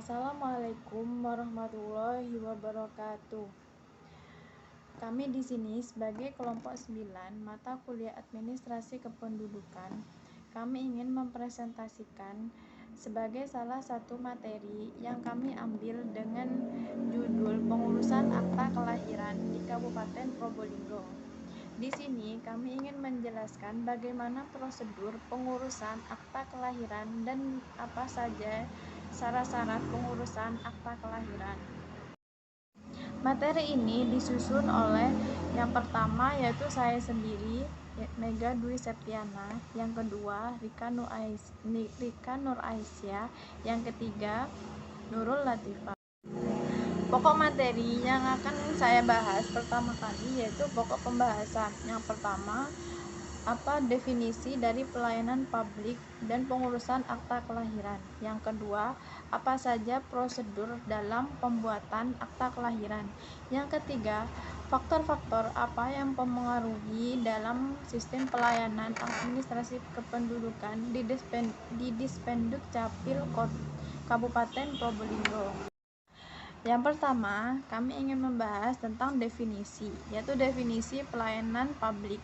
Assalamualaikum warahmatullahi wabarakatuh. Kami di sini sebagai kelompok 9 mata kuliah Administrasi Kependudukan, kami ingin mempresentasikan sebagai salah satu materi yang kami ambil dengan judul Pengurusan Akta Kelahiran di Kabupaten Probolinggo. Di sini kami ingin menjelaskan bagaimana prosedur pengurusan akta kelahiran dan apa saja syarat-syarat pengurusan akta kelahiran. Materi ini disusun oleh yang pertama yaitu saya sendiri, Mega Dwi Septiana, yang kedua Rika Nur Aisyah, yang ketiga Nurul Latifah. Pokok materi yang akan saya bahas pertama kali yaitu pokok pembahasan. Yang pertama, apa definisi dari pelayanan publik dan pengurusan akta kelahiran. Yang kedua, apa saja prosedur dalam pembuatan akta kelahiran. Yang ketiga, faktor-faktor apa yang mempengaruhi dalam sistem pelayanan administrasi kependudukan di Dispenduk Capil Kabupaten Probolinggo. Yang pertama, kami ingin membahas tentang definisi, yaitu definisi pelayanan publik.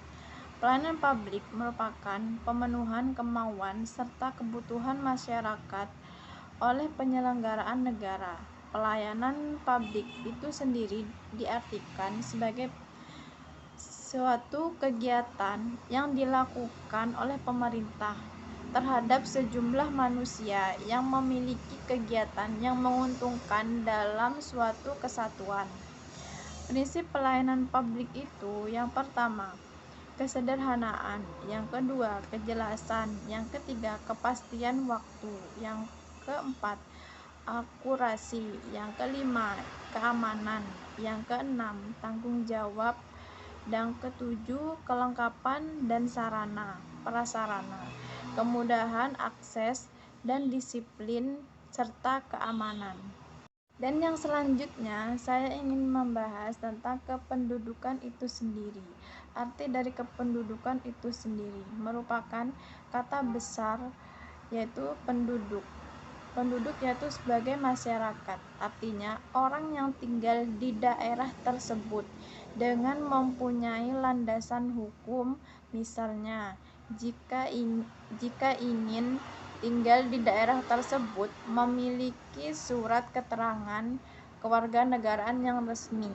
Pelayanan publik merupakan pemenuhan kemauan serta kebutuhan masyarakat oleh penyelenggaraan negara. Pelayanan publik itu sendiri diartikan sebagai suatu kegiatan yang dilakukan oleh pemerintah terhadap sejumlah manusia yang memiliki kegiatan yang menguntungkan dalam suatu kesatuan. Prinsip pelayanan publik itu yang pertama, kesederhanaan, yang kedua, kejelasan, yang ketiga, kepastian waktu, yang keempat, akurasi, yang kelima, keamanan, yang keenam, tanggung jawab, dan ketujuh, kelengkapan dan sarana prasarana, kemudahan akses dan disiplin serta keamanan. Dan yang selanjutnya saya ingin membahas tentang kependudukan itu sendiri. Arti dari kependudukan itu sendiri merupakan kata besar yaitu penduduk. Penduduk yaitu sebagai masyarakat, artinya orang yang tinggal di daerah tersebut dengan mempunyai landasan hukum. Misalnya, jika ingin tinggal di daerah tersebut memiliki surat keterangan kewarganegaraan yang resmi.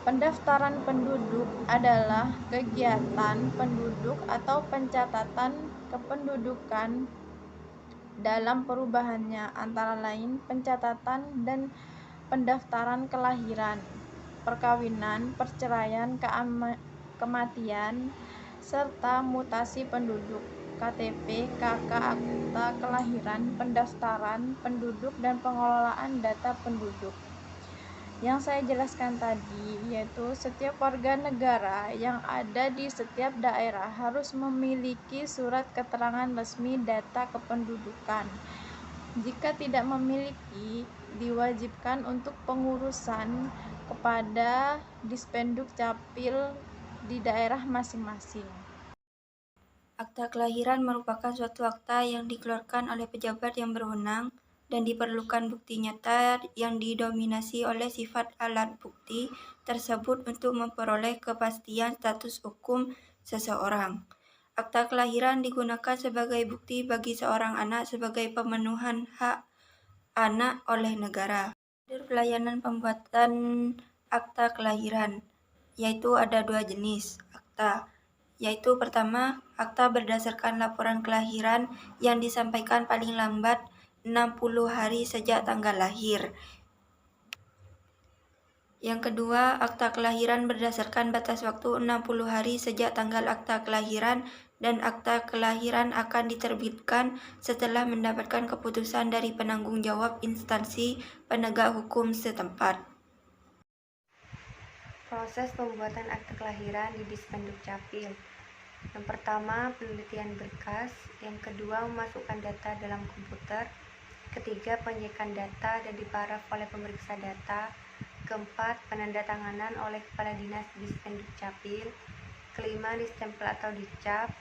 Pendaftaran penduduk adalah kegiatan penduduk atau pencatatan kependudukan dalam perubahannya, antara lain pencatatan dan pendaftaran kelahiran, perkawinan, perceraian, kematian, serta mutasi penduduk, KTP, KK, akta kelahiran, pendaftaran penduduk, dan pengelolaan data penduduk. Yang saya jelaskan tadi yaitu setiap warga negara yang ada di setiap daerah harus memiliki surat keterangan resmi data kependudukan. Jika tidak memiliki, diwajibkan untuk pengurusan kepada Dispenduk Capil di daerah masing-masing. Akta kelahiran merupakan suatu akta yang dikeluarkan oleh pejabat yang berwenang dan diperlukan bukti nyata yang didominasi oleh sifat alat bukti tersebut untuk memperoleh kepastian status hukum seseorang. Akta kelahiran digunakan sebagai bukti bagi seorang anak sebagai pemenuhan hak anak oleh negara. Prosedur pelayanan pembuatan akta kelahiran, yaitu ada dua jenis akta, yaitu pertama, akta berdasarkan laporan kelahiran yang disampaikan paling lambat 60 hari sejak tanggal lahir. Yang kedua, akta kelahiran berdasarkan batas waktu 60 hari sejak tanggal akta kelahiran, dan akta kelahiran akan diterbitkan setelah mendapatkan keputusan dari penanggung jawab instansi penegak hukum setempat. Proses pembuatan akta kelahiran di Dispenduk Capil. Yang pertama, penelitian berkas. Yang kedua, memasukkan data dalam komputer. Ketiga, pengecekan data dan diparaf oleh pemeriksa data. Keempat, penandatanganan oleh Kepala Dinas Dispenduk Capil. Kelima, distempel atau dicap.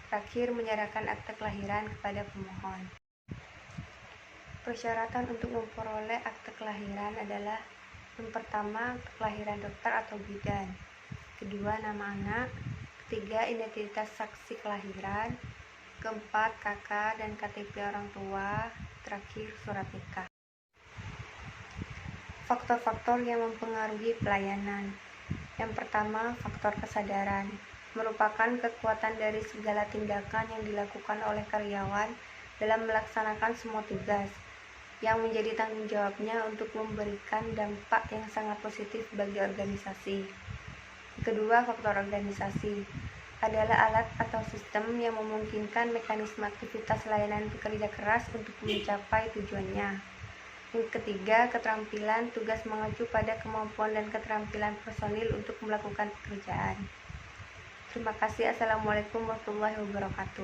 Terakhir, menyerahkan akta kelahiran kepada pemohon. Persyaratan untuk memperoleh akte kelahiran adalah: yang pertama, akte kelahiran dokter atau bidan. Kedua, nama anak. Ketiga, identitas saksi kelahiran. Keempat, KK dan KTP orang tua. Terakhir, surat nikah. Faktor-faktor yang mempengaruhi pelayanan. Yang pertama, faktor kesadaran. Merupakan kekuatan dari segala tindakan yang dilakukan oleh karyawan dalam melaksanakan semua tugas, yang menjadi tanggung jawabnya untuk memberikan dampak yang sangat positif bagi organisasi. Kedua, faktor organisasi adalah alat atau sistem yang memungkinkan mekanisme aktivitas layanan bekerja keras untuk mencapai tujuannya. Yang ketiga, keterampilan tugas mengacu pada kemampuan dan keterampilan personil untuk melakukan pekerjaan. Terima kasih. Assalamualaikum warahmatullahi wabarakatuh.